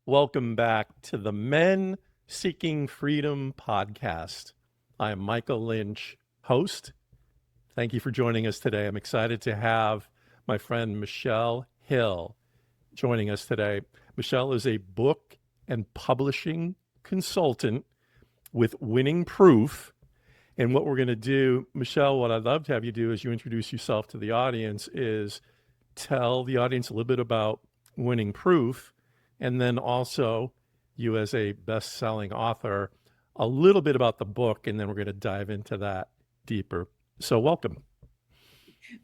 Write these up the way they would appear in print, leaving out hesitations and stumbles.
Welcome back to the Men Seeking Freedom podcast. I am Michael Lynch, host. Thank you for joining us today. I'm excited to have my friend Michelle Hill joining us today. Michelle is a book and publishing consultant with Winning Proof. And what we're going to do, Michelle, what I'd love to have you do as you introduce yourself to the audience is tell the audience a little bit about Winning Proof, and then also you as a best-selling author, a little bit about the book, and then we're going to dive into that deeper. So welcome.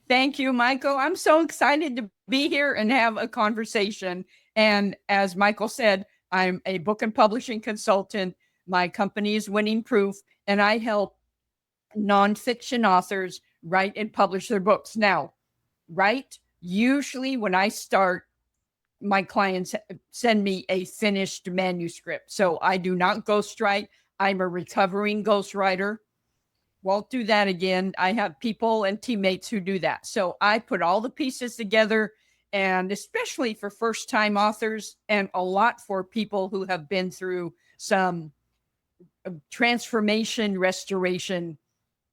Thank you, Michael. I'm so excited to be here and have a conversation. And as Michael said, I'm a book and publishing consultant. My company is Winning Proof, and I help nonfiction authors write and publish their books. Now, usually when I start, my clients send me a finished manuscript. So I do not ghostwrite. I'm a recovering ghostwriter. Won't do that again. I have people and teammates who do that. So I put all the pieces together, and especially for first-time authors and a lot for people who have been through some transformation, restoration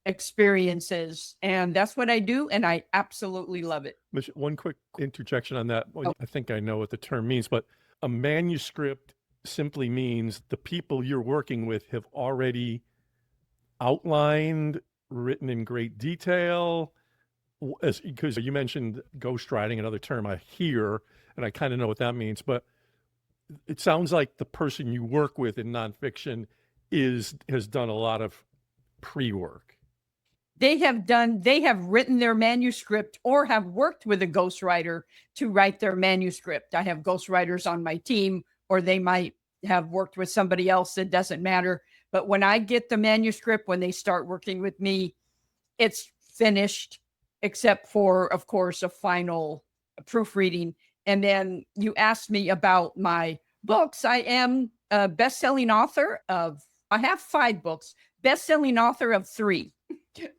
experiences. And that's what I do, and I absolutely love it. One quick interjection on that. I think I know what the term means, but a manuscript simply means the people you're working with have already outlined, written in great detail, because you mentioned ghostwriting, another term I hear, and I kind of know what that means, but it sounds like the person you work with in nonfiction has done a lot of pre-work. They have written their manuscript or have worked with a ghostwriter to write their manuscript. I have ghostwriters on my team, or they might have worked with somebody else. It doesn't matter. But when I get the manuscript, when they start working with me, it's finished, except for, of course, a final proofreading. And then you asked me about my books. I am a best-selling author I have 5 books, best-selling author of 3.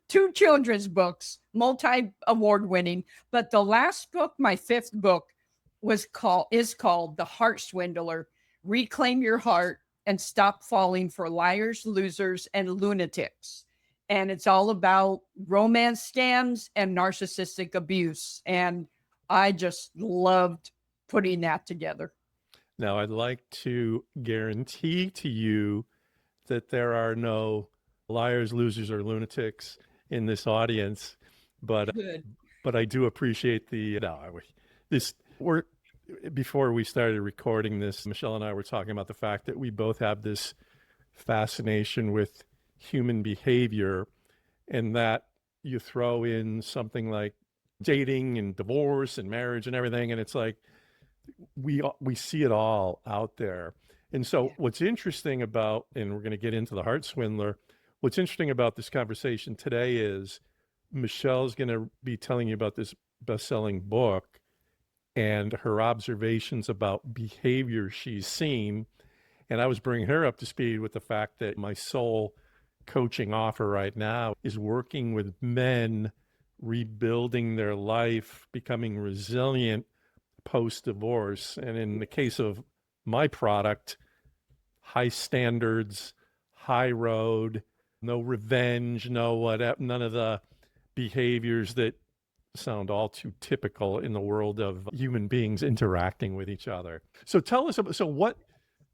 2 children's books, multi-award winning. But the last book, my 5th book, is called The Heart Swindler: Reclaim Your Heart and Stop Falling for Liars, Losers, and Lunatics. And it's all about romance scams and narcissistic abuse. And I just loved putting that together. Now, I'd like to guarantee to you that there are no liars, losers, or lunatics in this audience, but I do appreciate before we started recording this, Michelle and I were talking about the fact that we both have this fascination with human behavior, and that you throw in something like dating and divorce and marriage and everything, and it's like we see it all out there. And so what's interesting about, and we're going to get into the Heart Swindler, what's interesting about this conversation today is Michelle's going to be telling you about this best-selling book and her observations about behavior she's seen. And I was bringing her up to speed with the fact that my sole coaching offer right now is working with men rebuilding their life, becoming resilient post-divorce. And in the case of my product, high standards, high road, no revenge, none of the behaviors that sound all too typical in the world of human beings interacting with each other. So tell us about,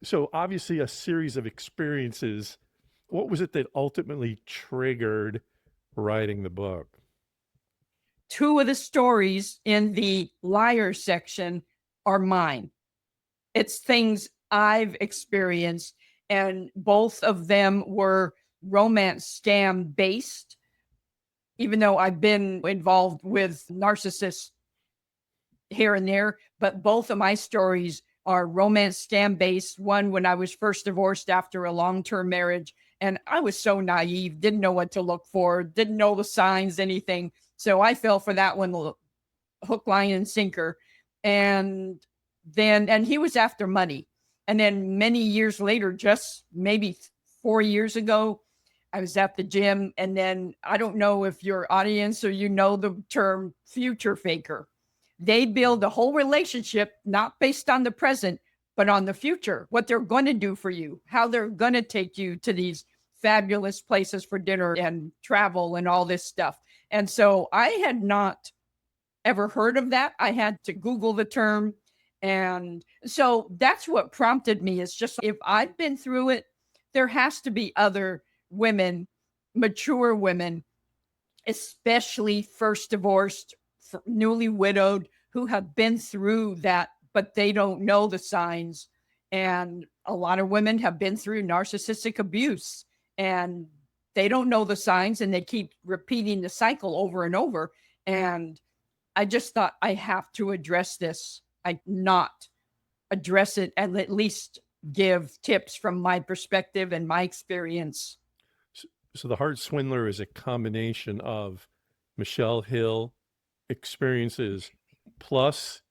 so obviously a series of experiences. What was it that ultimately triggered writing the book? 2 of the stories in the liar section are mine. It's things I've experienced, and both of them were romance scam based, even though I've been involved with narcissists here and there. But both of my stories are romance scam based. One, when I was first divorced after a long-term marriage, and I was so naive, didn't know what to look for, didn't know the signs, anything. So I fell for that one, hook, line, and sinker. And he was after money. And then many years later, just maybe 4 years ago, I was at the gym, and then I don't know if your audience or you know the term future faker. They build a whole relationship, not based on the present, but on the future, what they're going to do for you, how they're going to take you to these fabulous places for dinner and travel and all this stuff. And so I had not ever heard of that. I had to Google the term. And so that's what prompted me, is just, if I've been through it, there has to be other women, mature women, especially first divorced, newly widowed, who have been through that, but they don't know the signs. And a lot of women have been through narcissistic abuse and they don't know the signs, and they keep repeating the cycle over and over. And I just thought, I have to address this. I not address it and at least give tips from my perspective and my experience. So the Heart Swindler is a combination of Michelle Hill experiences plus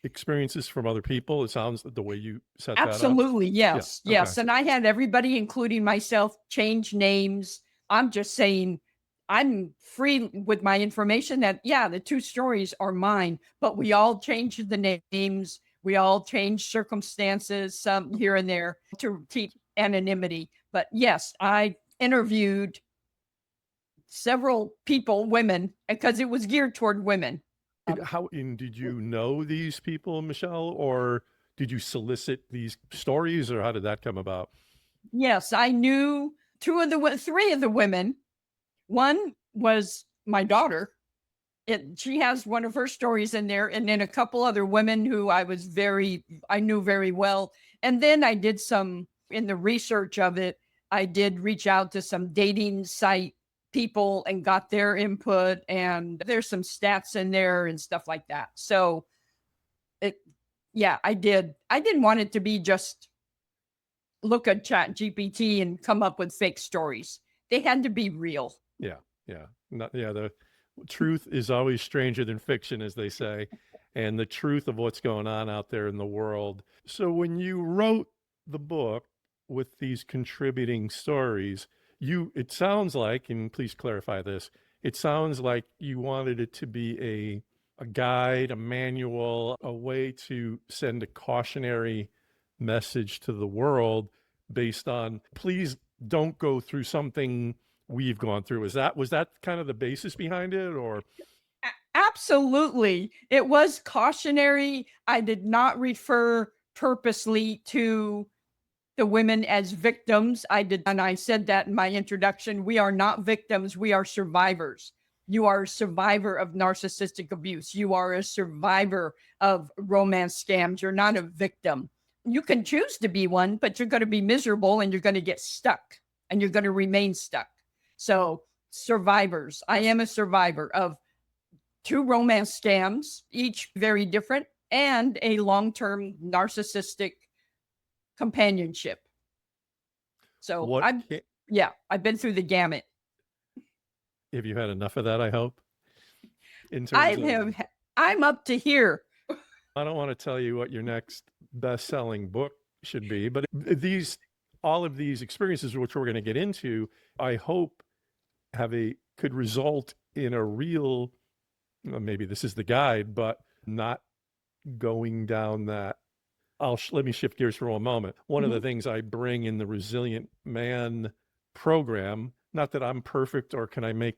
experiences from other people. It sounds the way you set that up. Absolutely. Yes. Yeah, Yes. okay. And I had everybody, including myself, change names. I'm just saying, I'm free with my information that, yeah, the two stories are mine, but we all changed the names. We all changed circumstances, some here and there, to keep anonymity. But yes, I interviewed several people, women, because it was geared toward women. Did you know these people, Michelle, or did you solicit these stories, or how did that come about? Yes, I knew three of the women. One was my daughter. She has one of her stories in there, and then a couple other women who I knew very well. And then I did in the research of it, I did reach out to some dating site people and got their input, and there's some stats in there and stuff like that. So I did. I didn't want it to be just look at Chat GPT and come up with fake stories. They had to be real. Yeah. The truth is always stranger than fiction, as they say, and the truth of what's going on out there in the world. So when you wrote the book with these contributing stories, it sounds like, and please clarify this, it sounds like you wanted it to be a guide, a manual, a way to send a cautionary message to the world based on, please don't go through something we've gone through. Was that kind of the basis behind it, or? Absolutely. It was cautionary. I did not refer purposely to the women as victims. And I said that in my introduction. We are not victims. We are survivors. You are a survivor of narcissistic abuse. You are a survivor of romance scams. You're not a victim. You can choose to be one, but you're going to be miserable and you're going to get stuck and you're going to remain stuck. So survivors. I am a survivor of 2 romance scams, each very different, and a long-term narcissistic companionship. So I've been through the gamut. Have you had enough of that, I hope? I'm up to here. I don't want to tell you what your next best-selling book should be, but all of these experiences, which we're going to get into, I hope could result in a real, maybe this is the guide, but not going down that. Let me shift gears for a moment. One of the things I bring in the Resilient Man program, not that I'm perfect or can I make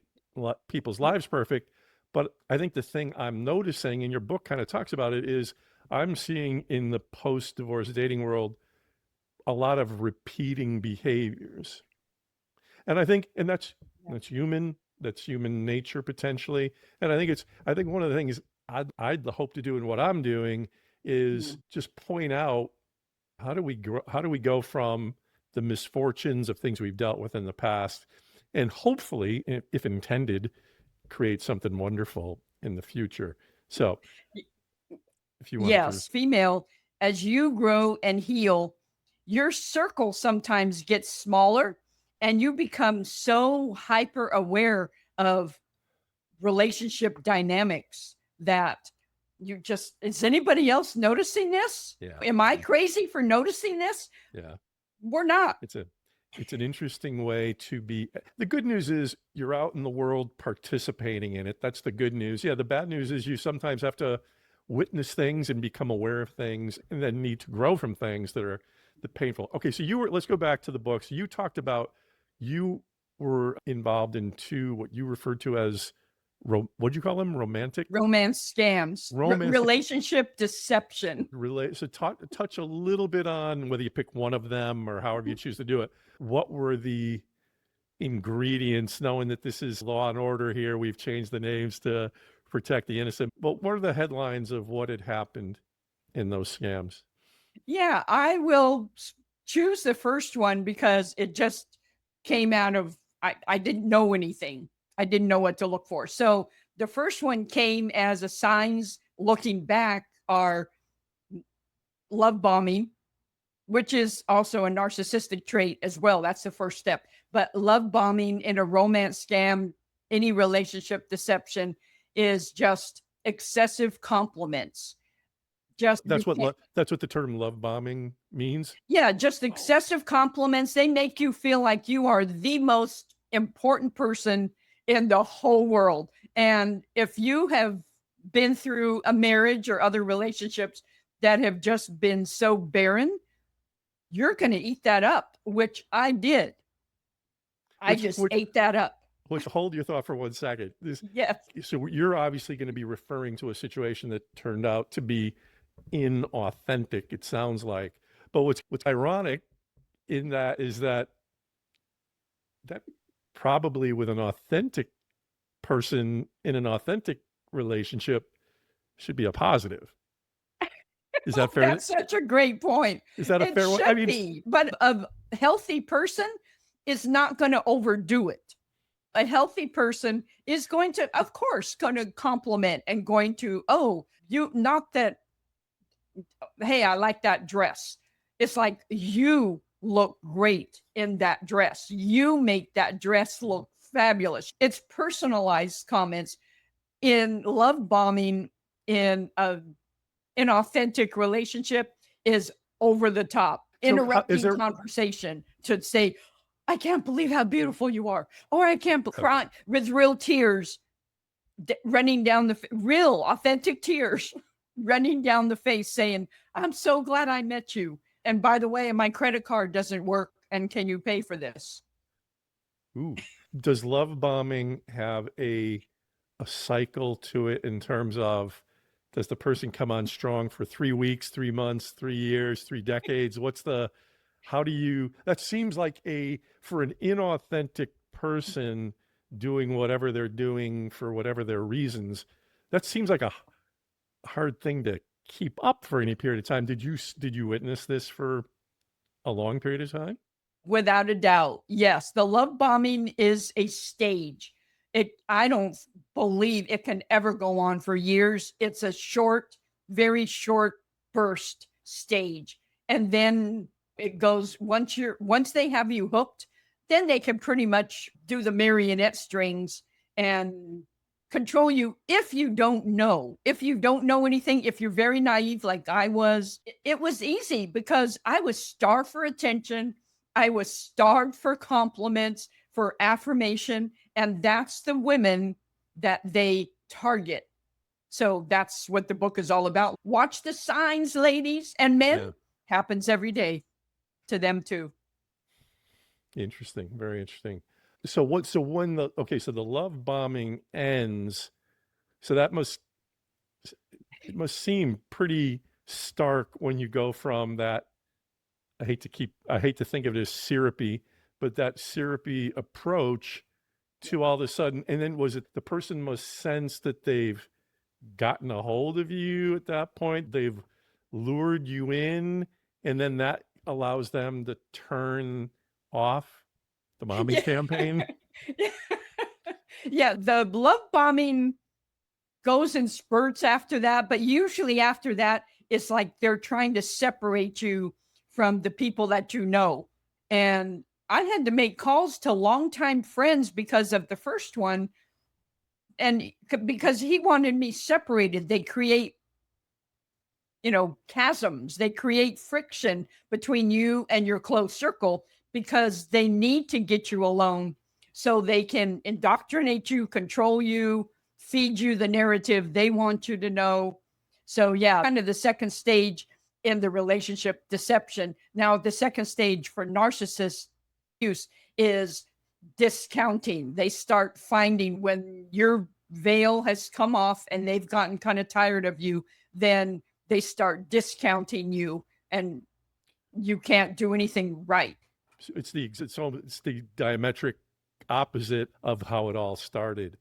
people's lives perfect, but I think the thing I'm noticing, and your book kind of talks about it, is I'm seeing in the post-divorce dating world a lot of repeating behaviors. And I think, that's human nature potentially. And I think one of the things I'd hope to do in what I'm doing is just point out, how do we go from the misfortunes of things we've dealt with in the past, and hopefully, if intended, create something wonderful in the future. So if you want female, as you grow and heal, your circle sometimes gets smaller and you become so hyper aware of relationship dynamics that is anybody else noticing this? Yeah. Am I crazy for noticing this? Yeah. We're not. It's an interesting way to be. The good news is you're out in the world participating in it. That's the good news. Yeah. The bad news is you sometimes have to witness things and become aware of things, and then need to grow from things that are the painful. Okay, so let's go back to the book. So you talked about you were involved in two, what you referred to as, what'd you call them? Romantic? Romance scams, relationship deception. So touch a little bit on whether you pick one of them or however you choose to do it. What were the ingredients, knowing that this is Law and Order here? We've changed the names to protect the innocent. But what are the headlines of what had happened in those scams? Yeah, I will choose the first one because it just came out of, I didn't know anything. I didn't know what to look for. So the first one came as a signs looking back are love bombing, which is also a narcissistic trait as well. That's the first step. But love bombing in a romance scam, any relationship deception, is just excessive compliments. That's what the term love bombing means. Yeah, just excessive compliments. They make you feel like you are the most important person in the whole world. And if you have been through a marriage or other relationships that have just been so barren, you're going to eat that up, which I did. I just ate that up. Which, hold your thought for 1 second. Yes. So you're obviously going to be referring to a situation that turned out to be inauthentic, it sounds like. But what's ironic in that is that probably with an authentic person in an authentic relationship should be a positive. Is that fair? That's such a great point. Is that a fair one? I mean, but a healthy person is not going to overdo it. A healthy person is going to, of course, going to compliment and going to, not that, hey, I like that dress. It's like, you look great in that dress. You make that dress look fabulous. It's personalized comments. In love bombing, in an authentic relationship, is over the top, interrupting conversation to say, I can't believe how beautiful you are. Or I can't cry with real tears running down real authentic tears running down the face saying, I'm so glad I met you. And by the way, my credit card doesn't work. And can you pay for this? Ooh. Does love bombing have a cycle to it in terms of, does the person come on strong for 3 weeks, 3 months, 3 years, 3 decades? That seems like for an inauthentic person doing whatever they're doing for whatever their reasons, that seems like a hard thing to keep up for any period of time. Did you witness this for a long period of time? Without a doubt. Yes. The love bombing is a stage. I don't believe it can ever go on for years. It's a very short burst stage. And then it goes, once they have you hooked, then they can pretty much do the marionette strings and control you. If you don't know anything, if you're very naive like I was, it was easy because I was starved for attention. I was starved for compliments, for affirmation. And that's the women that they target. So that's what the book is all about. Watch the signs, ladies and men. Yeah. Happens every day to them too. Interesting. Very interesting. So when the love bombing ends, so it must seem pretty stark when you go from that, I hate to think of it as syrupy, but that syrupy approach to all of a sudden, and then was it the person must sense that they've gotten a hold of you at that point, they've lured you in, and then that allows them to turn off the bombing campaign? Yeah, the love bombing goes in spurts after that, but usually after that, it's like they're trying to separate you from the people that you know. And I had to make calls to longtime friends because of the first one. And because he wanted me separated, they create, chasms. They create friction between you and your close circle because they need to get you alone so they can indoctrinate you, control you, feed you the narrative they want you to know. So yeah, kind of the second stage in the relationship, deception. Now, the second stage for narcissist use is discounting. They start finding when your veil has come off and they've gotten kind of tired of you, then they start discounting you and you can't do anything right. It's the diametric opposite of how it all started.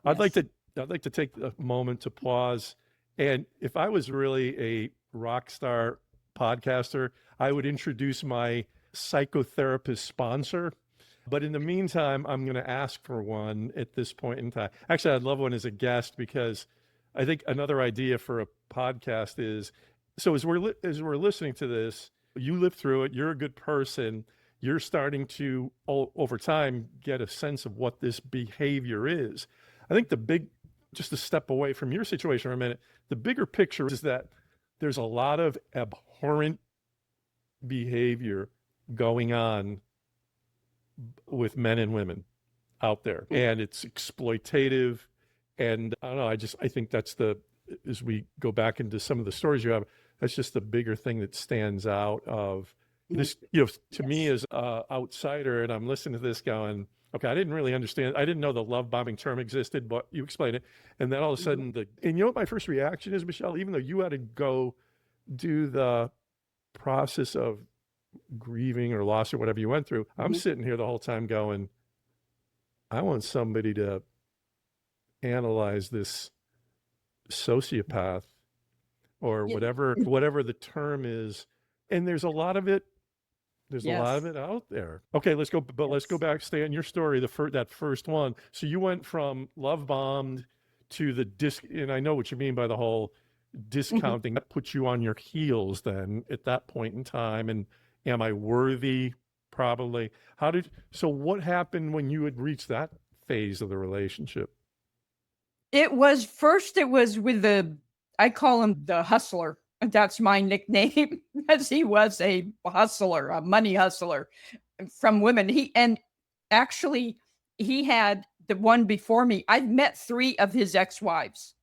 I'd like Yes. to take a moment to pause. And if I was really a rock star podcaster, I would introduce my psychotherapist sponsor. But in the meantime, I'm going to ask for one at this point in time. Actually, I'd love one as a guest, because I think another idea for a podcast is, so as we're listening to this, you lived through it, you're a good person, you're starting to over time get a sense of what this behavior is. I think just to step away from your situation for a minute, the bigger picture is that there's a lot of abhorrent behavior going on with men and women out there, and it's exploitative. And I don't know, I think that's as we go back into some of the stories you have, that's just the bigger thing that stands out of this, to me as an outsider, and I'm listening to this going, okay, I didn't really understand. I didn't know the love bombing term existed, but you explained it. And then all of a sudden, and you know what my first reaction is, Michelle, even though you had to go do the process of grieving or loss or whatever you went through, I'm sitting here the whole time going, I want somebody to analyze this sociopath or whatever the term is. And there's a lot of it. There's a lot of it out there. Okay, let's go. But let's go back. Stay on your story. That first one. So you went from love bombed to the and I know what you mean by the whole discounting. That puts you on your heels then at that point in time. And am I worthy? Probably. So what happened when you had reached that phase of the relationship? It was with I call him the hustler. That's my nickname, as he was a hustler, a money hustler from women. Actually, he had the one before me. I've met 3 of his ex-wives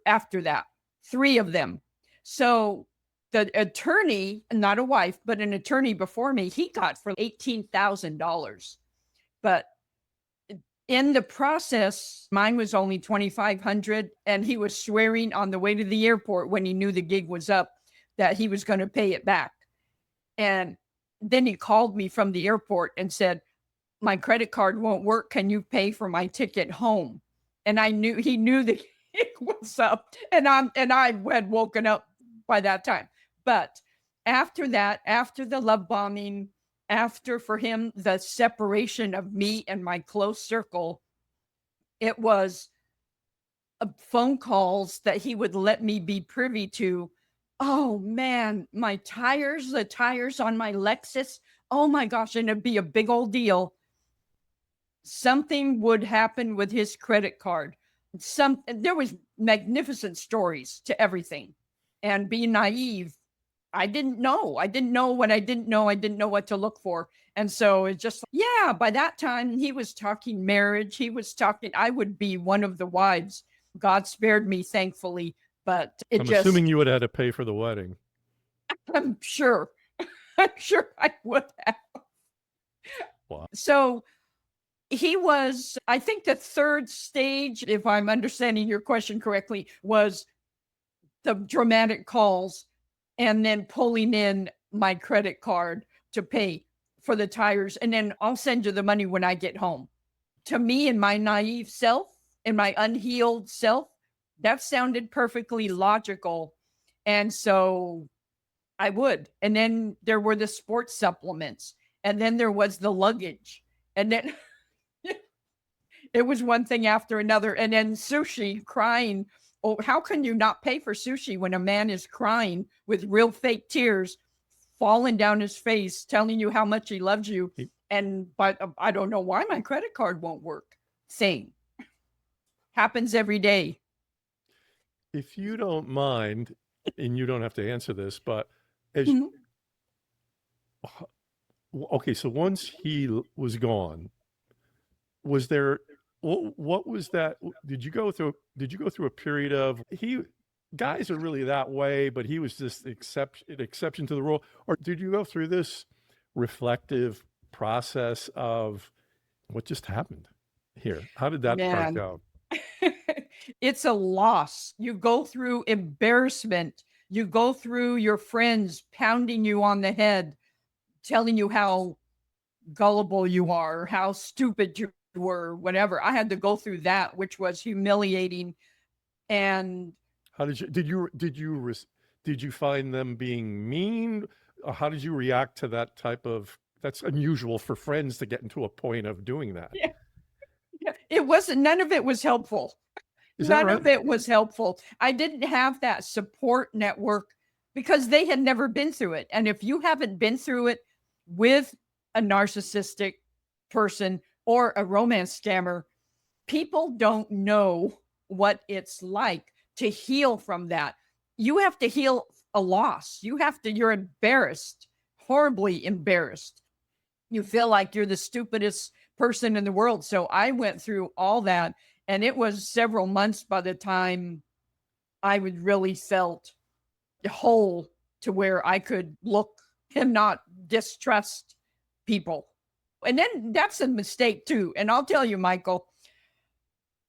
after that, 3 of them. So the attorney, not a wife, but an attorney before me, he got for $18,000. But in the process, mine was only $2,500, and he was swearing on the way to the airport when he knew the gig was up that he was going to pay it back. And then he called me from the airport and said, my credit card won't work. Can you pay for my ticket home? And he knew the gig was up, and I had woken up by that time. But after that, after the love bombing, after for him, the separation of me and my close circle, it was phone calls that he would let me be privy to. Oh man, the tires on my Lexus. Oh my gosh. And it'd be a big old deal. Something would happen with his credit card. There was magnificent stories to everything. And being naive, I didn't know what I didn't know. I didn't know what to look for. And so it's just, by that time he was talking marriage. I would be one of the wives. God spared me, thankfully, but I'm assuming you would have had to pay for the wedding. I'm sure I would have. Wow. So he was, I think the third stage, if I'm understanding your question correctly, was the dramatic calls and then pulling in my credit card to pay for the tires. And then I'll send you the money when I get home. To me, in my naive self, in my unhealed self, that sounded perfectly logical. And so I would. And then there were the sports supplements. And then there was the luggage. And then it was one thing after another. And then sushi, crying. Oh, how can you not pay for sushi when a man is crying with real fake tears falling down his face, telling you how much he loves you? But I don't know why my credit card won't work. Same. Happens every day. If you don't mind, and you don't have to answer this, but okay, so once he was gone, what was that? Did you go through a period of guys are really that way, but he was just an exception to the rule? Or did you go through this reflective process of what just happened here? How did that part Man, go? it's a loss. You go through embarrassment. You go through your friends pounding you on the head, telling you how gullible you are, how stupid you were, whatever. I had to go through that, which was humiliating. And How did you find them being mean? Or how did you react to that type of, that's unusual for friends to get into a point of doing that. yeah, it wasn't, none of it was helpful. Is that None right? of it was helpful. I didn't have that support network because they had never been through it. And if you haven't been through it with a narcissistic person or a romance scammer, people don't know what it's like to heal from that. You have to heal a loss. You're embarrassed, horribly embarrassed. You feel like you're the stupidest person in the world. So I went through all that, and it was several months by the time I would really felt whole to where I could look and not distrust people. And then that's a mistake too. And I'll tell you, Michael,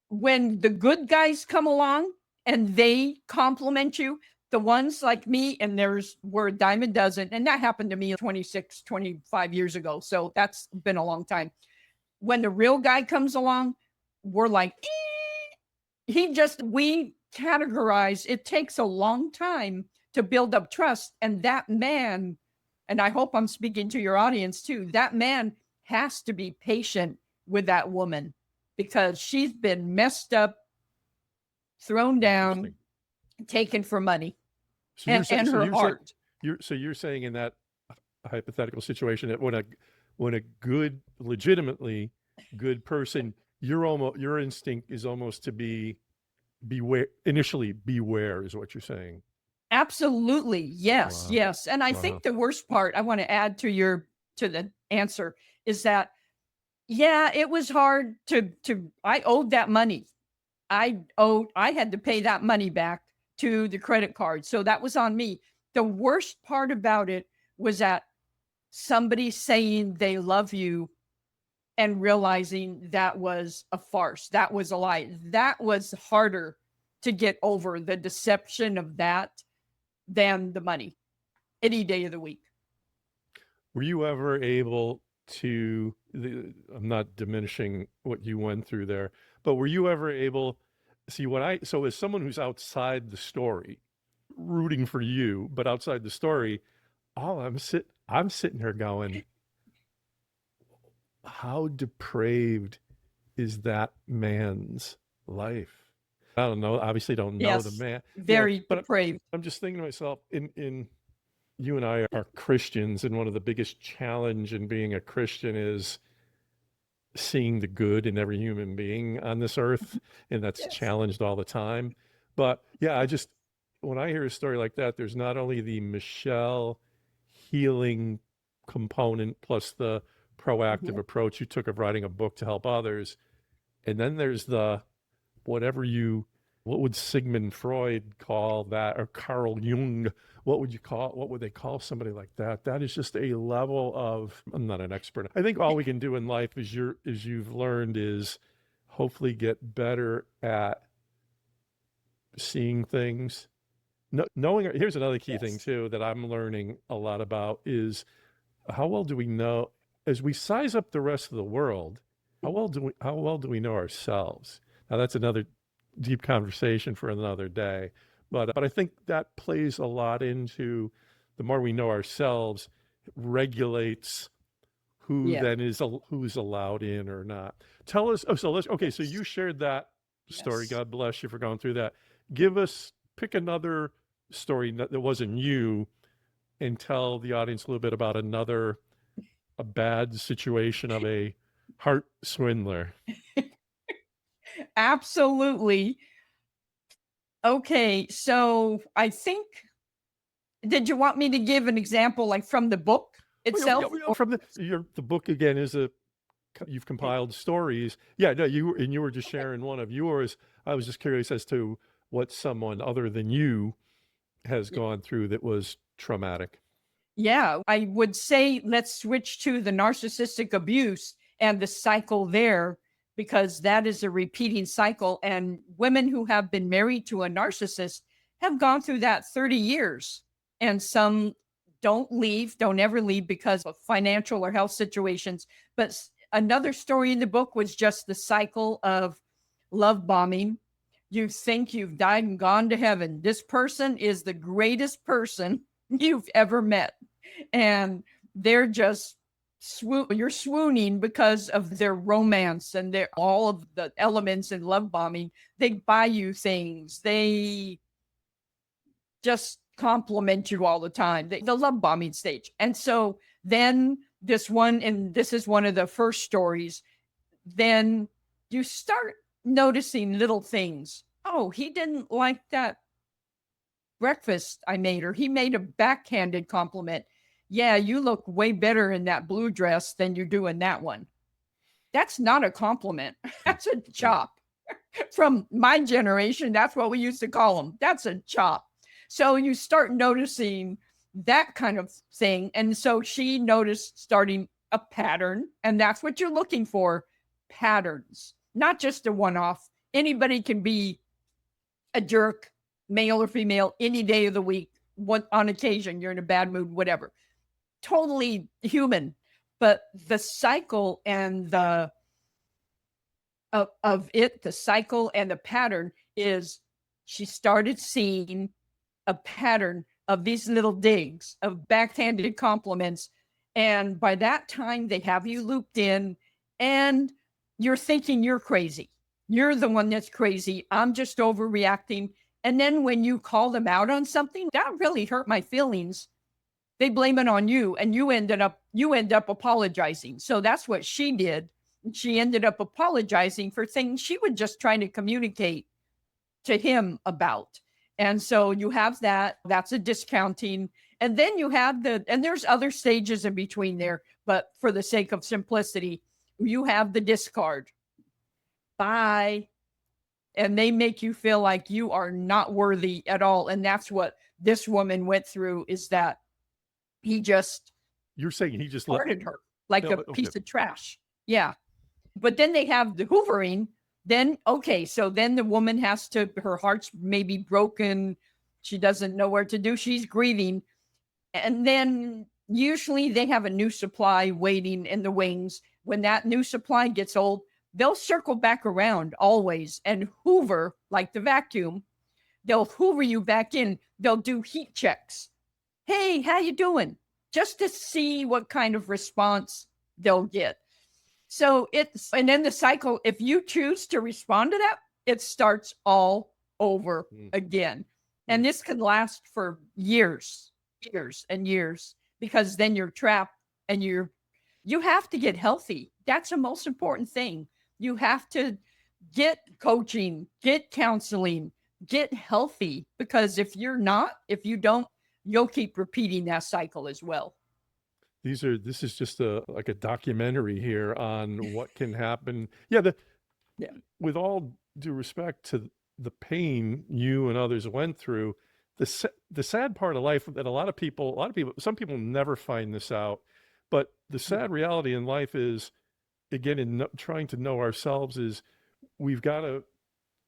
when the good guys come along and they compliment you, the ones like me, and we're a dime a dozen, and that happened to me 26, 25 years ago. So that's been a long time. When the real guy comes along, we're like, we categorize, it takes a long time to build up trust. And that man, and I hope I'm speaking to your audience too, that man has to be patient with that woman because she's been messed up, thrown down, taken for money, So you're saying, and her heart. you're saying in that hypothetical situation that when a good, legitimately good person, your instinct is almost to beware is what you're saying. Absolutely. Yes. Wow. Yes. And I Wow. think the worst part I want to add to the answer is that, yeah, it was hard I owed that money. I had to pay that money back to the credit card. So that was on me. The worst part about it was that somebody saying they love you and realizing that was a farce. That was a lie. That was harder to get over, the deception of that, than the money any day of the week. Were you ever able to, I'm not diminishing what you went through there, but were you ever able, so as someone who's outside the story, rooting for you, but outside the story, I'm sitting here going, how depraved is that man's life? I don't know. Obviously don't know the Yes, man. very But depraved. I'm just thinking to myself, in you and I are Christians, and one of the biggest challenge in being a Christian is seeing the good in every human being on this earth, and that's Yes. challenged all the time. But yeah, when I hear a story like that, there's not only the Michelle healing component plus the proactive approach you took of writing a book to help others, and then there's the what would Sigmund Freud call that, or Carl Jung? What would they call somebody like that? That is just a level of, I'm not an expert. I think all we can do in life is you've learned is hopefully get better at seeing things. Knowing, here's another key thing too that I'm learning a lot about is how well do we know, as we size up the rest of the world, how well do we know ourselves? Now that's another deep conversation for another day. But I think that plays a lot into the more we know ourselves, regulates who then who's allowed in or not. Tell us. So you shared that story. Yes. God bless you for going through that. Pick another story that wasn't you, and tell the audience a little bit about a bad situation of a heart swindler. Absolutely. Okay, so I think, did you want me to give an example like from the book itself? From the book again you've compiled stories. Yeah, no, you were just sharing one of yours. I was just curious as to what someone other than you has gone through that was traumatic. Yeah, I would say let's switch to the narcissistic abuse and the cycle there, because that is a repeating cycle. And women who have been married to a narcissist have gone through that 30 years. And some don't ever leave because of financial or health situations. But another story in the book was just the cycle of love bombing. You think you've died and gone to heaven. This person is the greatest person you've ever met. And they're just you're swooning because of their romance and their all of the elements in love bombing. They buy you things. They just compliment you all the time. The love bombing stage. And so then this one, and this is one of the first stories, then you start noticing little things. Oh, he didn't like that breakfast I made, or he made a backhanded compliment. Yeah, you look way better in that blue dress than you do in that one. That's not a compliment. That's a chop. From my generation, that's what we used to call them. That's a chop. So you start noticing that kind of thing. And so she noticed starting a pattern, and that's what you're looking for, patterns, not just a one-off. Anybody can be a jerk, male or female, any day of the week. What on occasion you're in a bad mood, whatever. Totally human. But the cycle and the the cycle and the pattern is she started seeing a pattern of these little digs of backhanded compliments. And by that time, they have you looped in, and you're thinking you're crazy. You're the one that's crazy. I'm just overreacting. And then when you call them out on something, that really hurt my feelings, they blame it on you, and you end up apologizing. So that's what she did. She ended up apologizing for things she was just trying to communicate to him about. And so you have that's a discounting. And then you have and there's other stages in between there, but for the sake of simplicity, you have the discard. Bye. And they make you feel like you are not worthy at all. And that's what this woman went through, is that you're saying he just parted her like a piece of trash. Yeah. But then they have the hoovering. Then, okay, so then the woman her heart's maybe broken. She doesn't know what to do. She's grieving. And then usually they have a new supply waiting in the wings. When that new supply gets old, they'll circle back around always and hoover like the vacuum. They'll hoover you back in. They'll do heat checks. Hey, how you doing? Just to see what kind of response they'll get. So and then the cycle, if you choose to respond to that, it starts all over again. And this can last for years and years, because then you're trapped and you have to get healthy. That's the most important thing. You have to get coaching, get counseling, get healthy, because if you don't, you'll keep repeating that cycle as well. This is just like a documentary here on what can happen. Yeah. With all due respect to the pain you and others went through, the sad part of life that some people never find this out, but the sad reality in life is, again, in trying to know ourselves, is we've got to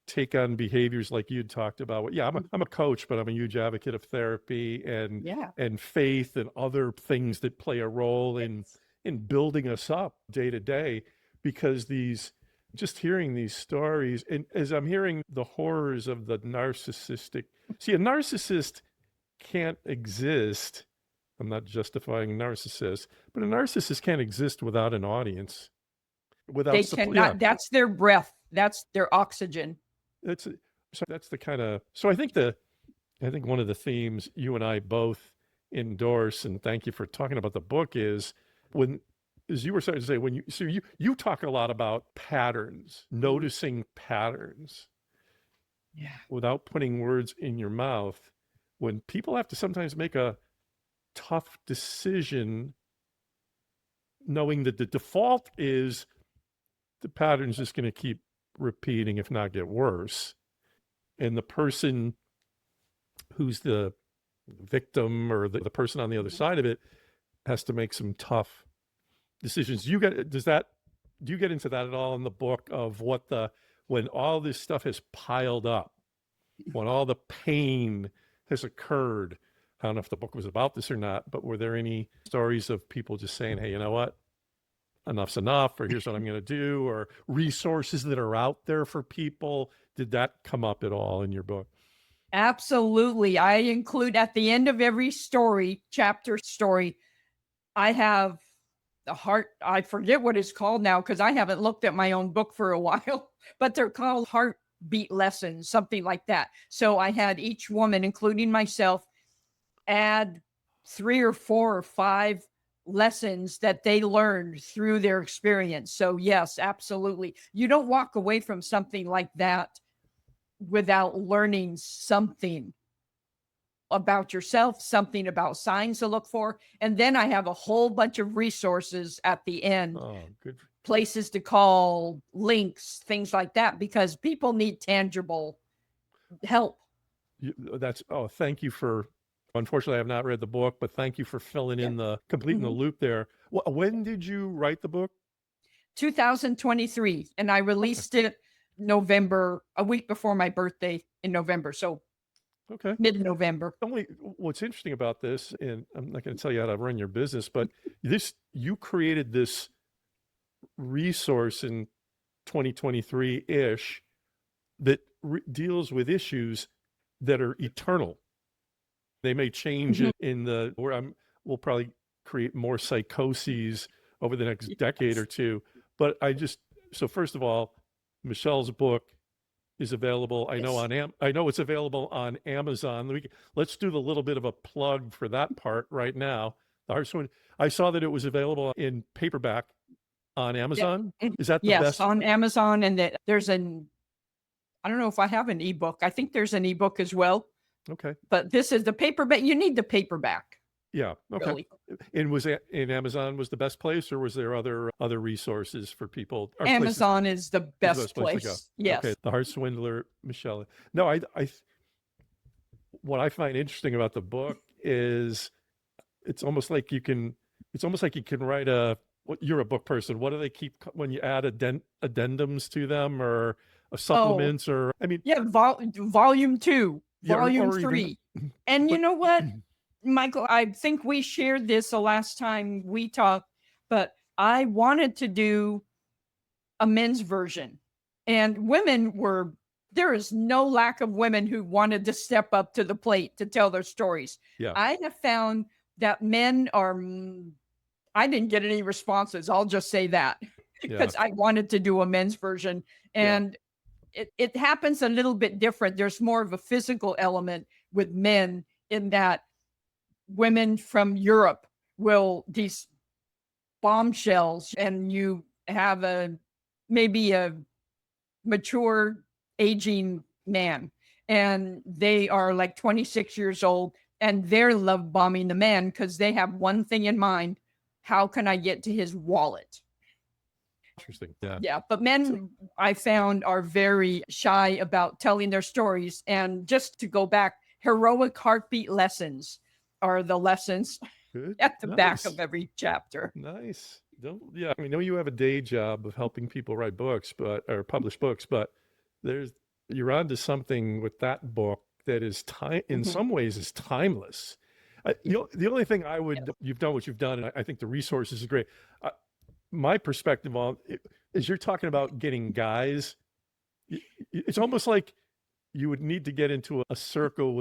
take on behaviors like you talked about. Yeah, I'm a coach, but I'm a huge advocate of therapy and faith and other things that play a role in building us up day to day. Because just hearing these stories, and as I'm hearing the horrors of the narcissistic, a narcissist can't exist. I'm not justifying narcissists, but a narcissist can't exist without an audience. They cannot. That's their breath. That's their oxygen. I think one of the themes you and I both endorse, and thank you for talking about the book, is as you were starting to say, you talk a lot about patterns, noticing patterns, without putting words in your mouth. When people have to sometimes make a tough decision, knowing that the default is the pattern's just going to keep repeating, if not get worse. and the person who's the victim or the person on the other side of it has to make some tough decisions. Do you get into that at all in the book of when all this stuff has piled up, when all the pain has occurred? I don't know if the book was about this or not, but were there any stories of people just saying, hey, you know what? Enough's enough, or here's what I'm going to do, or resources that are out there for people? Did that come up at all in your book? Absolutely. I include at the end of every chapter story, I have the heart. I forget what it's called now because I haven't looked at my own book for a while, but they're called heartbeat lessons, something like that. So I had each woman, including myself, add 3 or 4 or 5 lessons that they learned through their experience. So yes, absolutely. You don't walk away from something like that without learning something about yourself, something about signs to look for. And then I have a whole bunch of resources at the end. Oh, good. Places to call, links, things like that, because people need tangible help. Thank you for, unfortunately, I have not read the book, but thank you for filling in completing the loop there. When did you write the book? 2023. And I released it November, a week before my birthday in November. So mid-November. What's interesting about this, and I'm not going to tell you how to run your business, but you created this resource in 2023-ish that deals with issues that are eternal. They may change it we'll probably create more psychoses over the next decade or two. But so first of all, Michelle's book is available. I know I know it's available on Amazon. Let's do the little bit of a plug for that part right now. The Heart Swindler. I saw that it was available in paperback on Amazon. Is that the best? Yes, on Amazon, and there's I don't know if I have an ebook. I think there's an ebook as well. Okay. But this is the paperback. You need the paperback. Yeah. Okay. Really. And was it in Amazon was the best place, or was there other resources for people? Amazon is the best place to go. Yes. Okay. The Heart Swindler, Michelle. No, what I find interesting about the book is it's almost like you can write you're a book person. What do they keep when you add addendums to them or supplements volume 2, volume 3. And you know what, Michael, I think we shared this the last time we talked, but I wanted to do a men's version, and there is no lack of women who wanted to step up to the plate to tell their stories. Yeah. I have found that men I didn't get any responses. I'll just say that because I wanted to do a men's version, and it happens a little bit different. There's more of a physical element with men in that women from Europe these bombshells, and you have maybe a mature aging man, and they are like 26 years old, and they're love bombing the man because they have one thing in mind: how can I get to his wallet? Interesting. Yeah. Yeah. But men, I found, are very shy about telling their stories. And just to go back, heroic heartbeat lessons are the lessons at the back of every chapter. Nice. I know you have a day job of helping people write books, or publish books, but you're onto something with that book that is in some ways is timeless. The only thing you've done what you've done, and I think the resources are great. My perspective on it is you're talking about getting guys. It's almost like you would need to get into a circle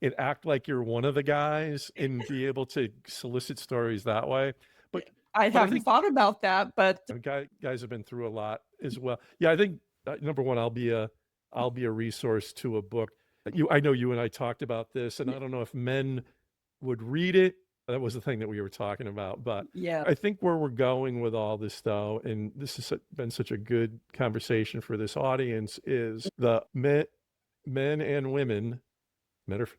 and act like you're one of the guys and be able to solicit stories that way. But I haven't thought about that, but guys have been through a lot as well. Yeah, I think number one, I'll be a resource to a book. I know you and I talked about this, and I don't know if men would read it. That was the thing that we were talking about. But I think where we're going with all this, though, and this has been such a good conversation for this audience, is the men and women. If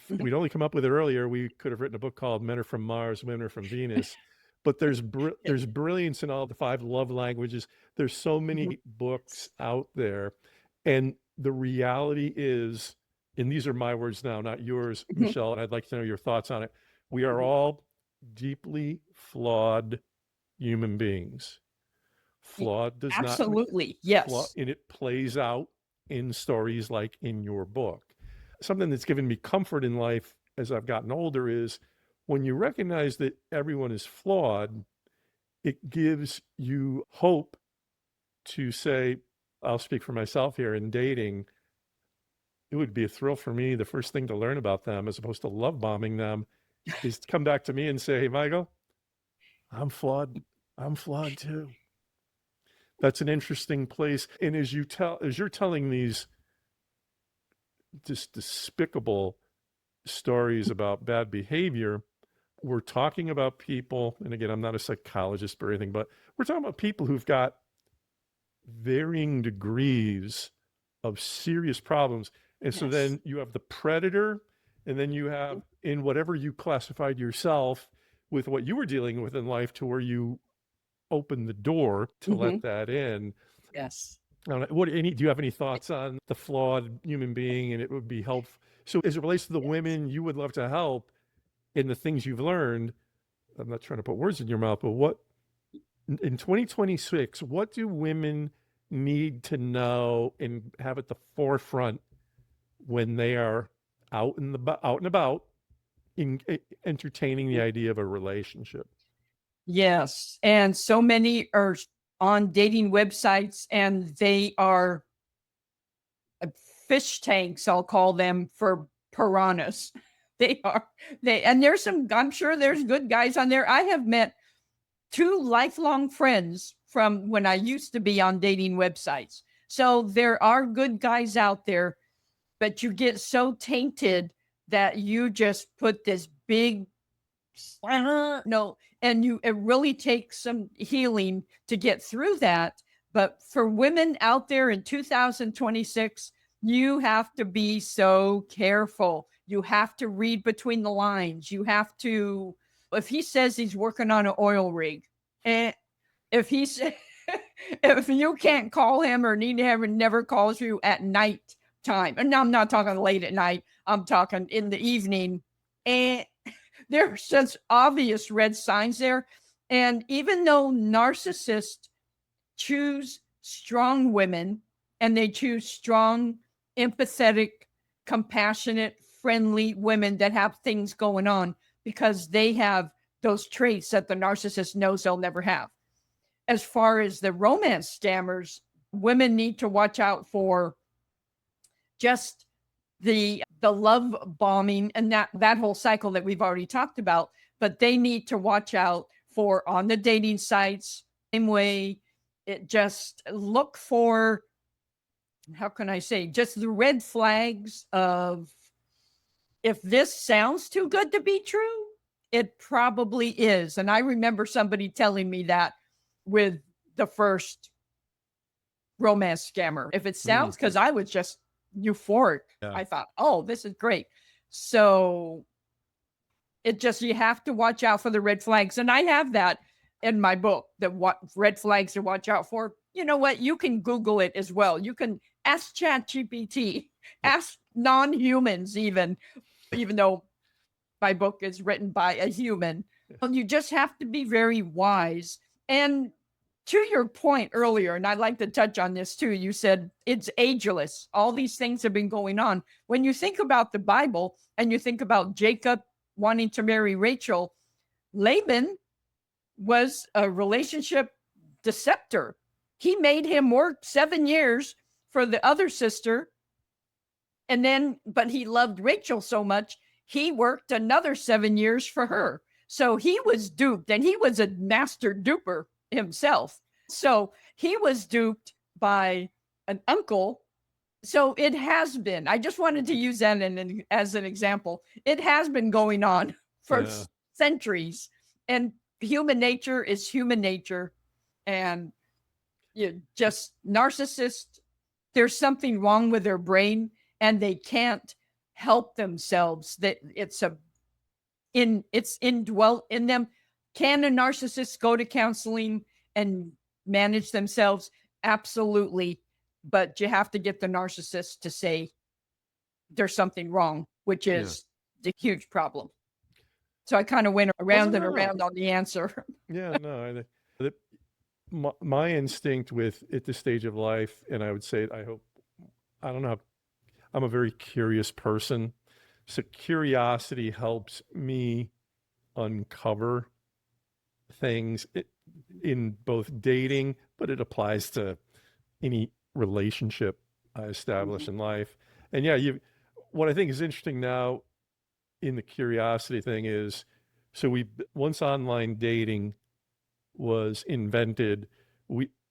we'd only come up with it earlier, we could have written a book called Men Are From Mars, Women Are From Venus. But there's brilliance in all the 5 love languages. There's so many books out there. And the reality is, and these are my words now, not yours, Mhm. Michelle, and I'd like to know your thoughts on it. We are all deeply flawed human beings. Y- Flawed does not Absolutely. flaw, Yes. and it plays out in stories like in your book. Something that's given me comfort in life as I've gotten older is when you recognize that everyone is flawed, it gives you hope to say, I'll speak for myself here in dating. It would be a thrill for me. The first thing to learn about them, as opposed to love bombing them, is to come back to me and say, hey, Michael, I'm flawed. I'm flawed too. That's an interesting place. And as you're telling these just despicable stories about bad behavior, we're talking about people, and again, I'm not a psychologist or anything, but we're talking about people who've got varying degrees of serious problems. And so Yes. then you have the predator, and then you have in whatever you classified yourself with what you were dealing with in life to where you open the door to Hmm. let that in. Yes. Do you have any thoughts on the flawed human being? And it would be helpful. So as it relates to the Yes. women you would love to help in the things you've learned, I'm not trying to put words in your mouth, but what in 2026, what do women need to know and have at the forefront when they are out and about in entertaining the idea of a relationship? Yes. And so many are on dating websites and they are fish tanks, I'll call them, for piranhas. They are, and there's some, I'm sure there's good guys on there. I have met two lifelong friends from when I used to be on dating websites. So there are good guys out there, but you get so tainted that you just put this big no, and it really takes some healing to get through that. But for women out there in 2026, you have to be so careful. You have to read between the lines. You have to, if he says he's working on an oil rig, and if he's, if you can't call him or need to have him never calls you at night time, and now I'm not talking late at night, I'm talking in the evening, and there are such obvious red signs there. And even though narcissists choose strong women and they choose strong, empathetic, compassionate, friendly women that have things going on because they have those traits that the narcissist knows they'll never have. As far as the romance scammers, women need to watch out for just the love bombing and that whole cycle that we've already talked about, but they need to watch out for on the dating sites same way. It just look for, how can I say, just the red flags of, if this sounds too good to be true, it probably is. And I remember somebody telling me that with the first romance scammer. If it Mm, sounds, because I was just euphoric. yeah. I thought, oh, this is great. So it just, you have to watch out for the red flags. And I have that in my book, that what red flags to watch out for. You know what? You can Google it as well. You can ask ChatGPT, ask non-humans, even though my book is written by a human. You just have to be very wise. And to your point earlier, and I'd like to touch on this too, you said it's ageless. All these things have been going on. When you think about the Bible and you think about Jacob wanting to marry Rachel, Laban was a relationship deceptor. He made him work 7 years for the other sister. And then, but he loved Rachel so much, he worked another 7 years for her. So he was duped, and he was a master duper himself. So he was duped by an uncle. So it has been, I just wanted to use that as an example. It has been going on for Yeah. centuries, and human nature is human nature. And you just narcissists, there's something wrong with their brain and they can't help themselves. That it's indwelt in them. Can a narcissist go to counseling and manage themselves? Absolutely. but you have to get the narcissist to say there's something wrong, which Yeah. is the huge problem. So I kind of went around and no. around on the answer. Yeah, no. My instinct with at this stage of life, and I would say, I don't know, I'm a very curious person. So curiosity helps me uncover things in both dating, but it applies to any relationship I establish in life. And yeah, what I think is interesting now in the curiosity thing is, so once online dating was invented,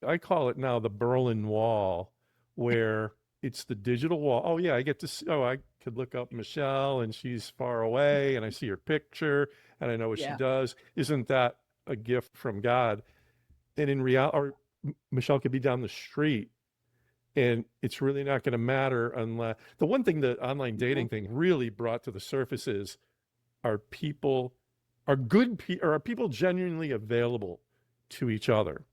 I call it now the Berlin Wall, where it's the digital wall. Oh yeah, I get to see, I could look up Michelle and she's far away and I see her picture and I know what she Yeah. does. Isn't that a gift from God? And in reality, or Michelle could be down the street and it's really not going to matter unless the one thing the online dating thing really brought to the surface is, are people are people genuinely available to each other?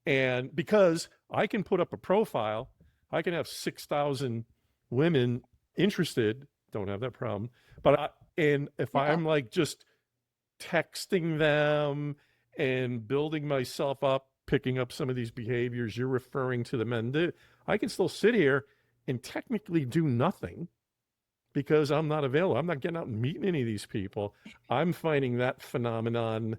And because I can put up a profile, I can have 6,000 women interested, don't have that problem, but if I'm like just texting them and building myself up, picking up some of these behaviors you're referring to the men, I can still sit here and technically do nothing because I'm not available. I'm not getting out and meeting any of these people. I'm finding that phenomenon.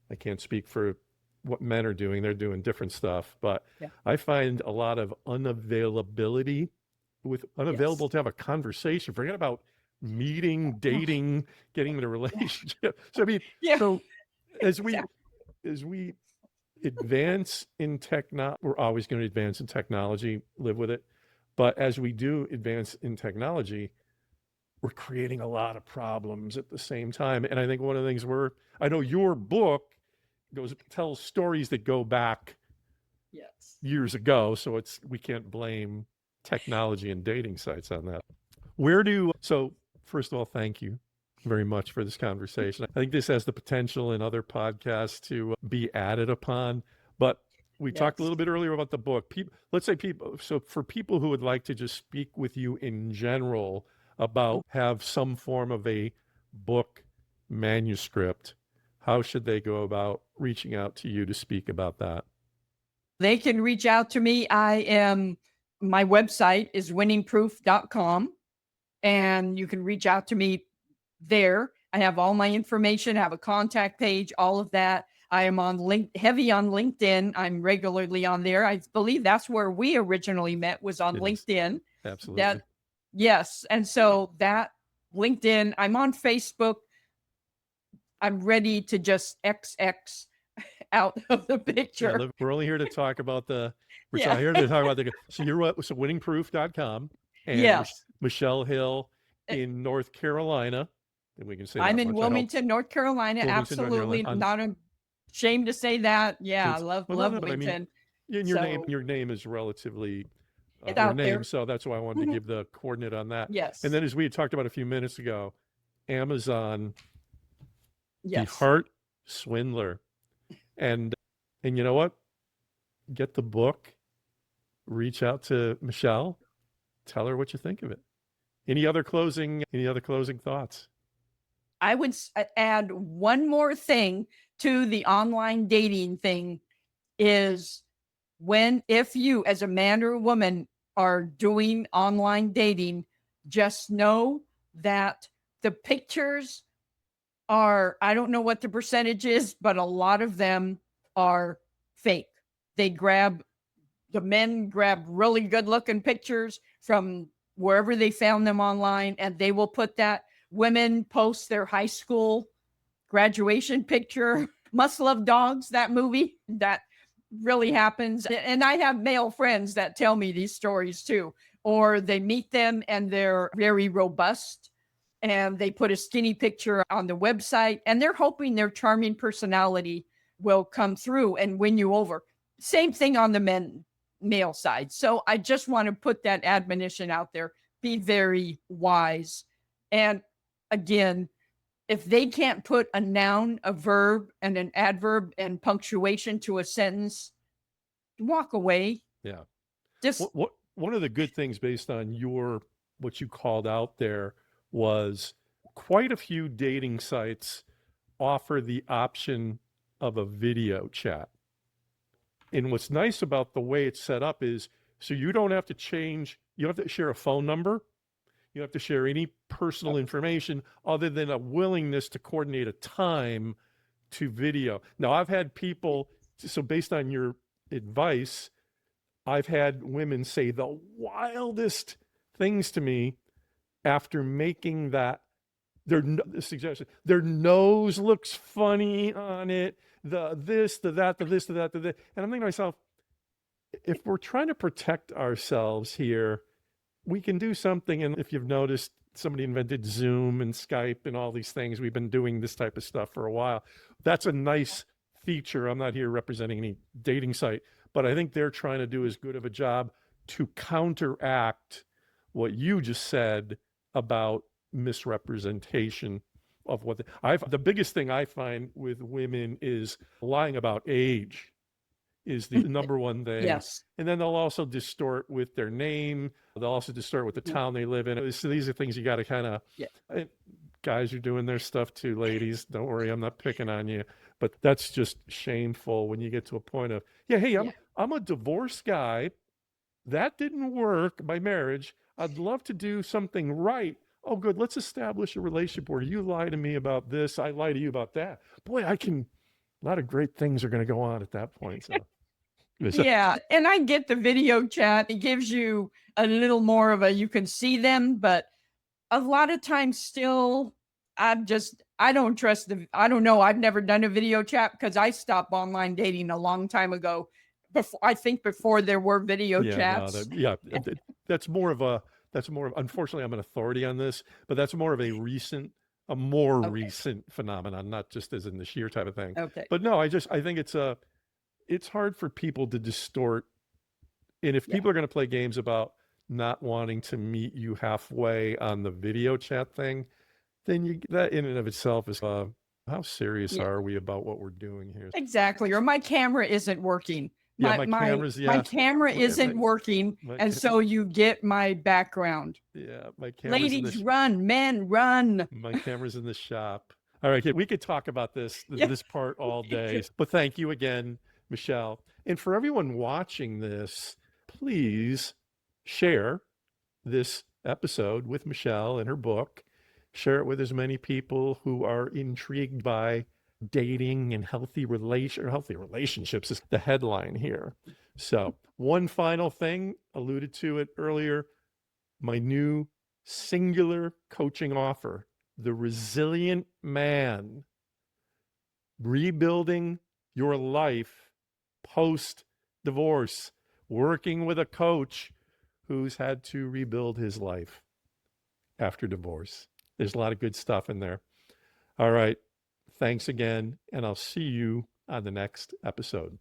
I can't speak for what men are doing. They're doing different stuff, but I find a lot of unavailability unavailable to have a conversation. Forget about meeting, dating, getting in a relationship. So I mean, so as we advance in technology, we're always going to advance in technology, live with it. But as we do advance in technology, we're creating a lot of problems at the same time. And I think one of the things I know your book tells stories that go back years ago. So we can't blame technology and dating sites on that. So first of all, thank you very much for this conversation. I think this has the potential in other podcasts to be added upon, but we talked a little bit earlier about the book. So for people who would like to just speak with you in general about have some form of a book manuscript, how should they go about reaching out to you to speak about that? They can reach out to me. My website is winningproof.com and you can reach out to me there. I have all my information, I have a contact page, all of that. I am heavy on LinkedIn. I'm regularly on there. I believe that's where we originally met, was on LinkedIn. Absolutely. Yes. And so that LinkedIn, I'm on Facebook. I'm ready to just XX out of the picture. Yeah, we're only here to talk about so winningproof.com and Michelle Hill in North Carolina. And we can say I'm in Wilmington, North Carolina. Absolutely. Not ashamed to say that. Yeah. I love Wilmington. I mean, your name is relatively your name. There. So that's why I wanted to give the coordinate on that. Yes. And then as we had talked about a few minutes ago, Amazon, the Heart Swindler. And you know what? Get the book, reach out to Michelle, tell her what you think of it. Any other closing thoughts? I would add one more thing to the online dating thing is if you as a man or a woman are doing online dating, just know that the pictures are, I don't know what the percentage is, but a lot of them are fake. The men grab really good looking pictures from wherever they found them online, and they will put that. Women post their high school graduation picture. Must Love Dogs, that movie, that really happens. And I have male friends that tell me these stories too. Or they meet them and they're very robust and they put a skinny picture on the website and they're hoping their charming personality will come through and win you over. Same thing on the male side. So I just want to put that admonition out there. Be very wise. And again, if they can't put a noun, a verb, and an adverb and punctuation to a sentence, walk away. Yeah. Just One of the good things based on what you called out there was quite a few dating sites offer the option of a video chat. And what's nice about the way it's set up is so you don't have to change, you don't have to share a phone number. You don't have to share any personal information other than a willingness to coordinate a time to video. Now, I've had people, so based on your advice, I've had women say the wildest things to me after making that the suggestion. Their nose looks funny on it, the this, the that, the this, the that, the this. And I'm thinking to myself, if we're trying to protect ourselves here, we can do something. And if you've noticed, somebody invented Zoom and Skype and all these things. We've been doing this type of stuff for a while. That's a nice feature. I'm not here representing any dating site, but I think they're trying to do as good of a job to counteract what you just said about misrepresentation of what the biggest thing I find with women is lying about age is the number one thing. yes. And then they'll also distort with their name. They'll also distort with the town they live in. So these are things you got to kind of, guys are doing their stuff too, ladies. Don't worry, I'm not picking on you. But that's just shameful when you get to a point of, I'm a divorced guy. That didn't work, my marriage. I'd love to do something right. Oh, good. Let's establish a relationship where you lie to me about this. I lie to you about that. Boy, a lot of great things are going to go on at that point. So. Yeah. And I get the video chat. It gives you a little more of you can see them, but a lot of times still, I don't trust I don't know. I've never done a video chat because I stopped online dating a long time ago. Before there were video chats. That's more of, unfortunately, I'm an authority on this, but that's more of a more recent phenomenon, not just as in this year type of thing. Okay. But no, I think it's hard for people to distort. And if people are going to play games about not wanting to meet you halfway on the video chat thing, then that in and of itself is, how serious are we about what we're doing here? Exactly. Or my camera isn't working. My camera isn't working. And so you get my background. Yeah. My camera's Ladies run, men run. My camera's in the shop. All right. We could talk about this part all day, but thank you again, Michelle. And for everyone watching this, please share this episode with Michelle and her book. Share it with as many people who are intrigued by dating and healthy relationships is the headline here. So one final thing, alluded to it earlier, my new singular coaching offer, The Resilient Man, rebuilding your life post-divorce, working with a coach who's had to rebuild his life after divorce. There's a lot of good stuff in there. All right. Thanks again, and I'll see you on the next episode.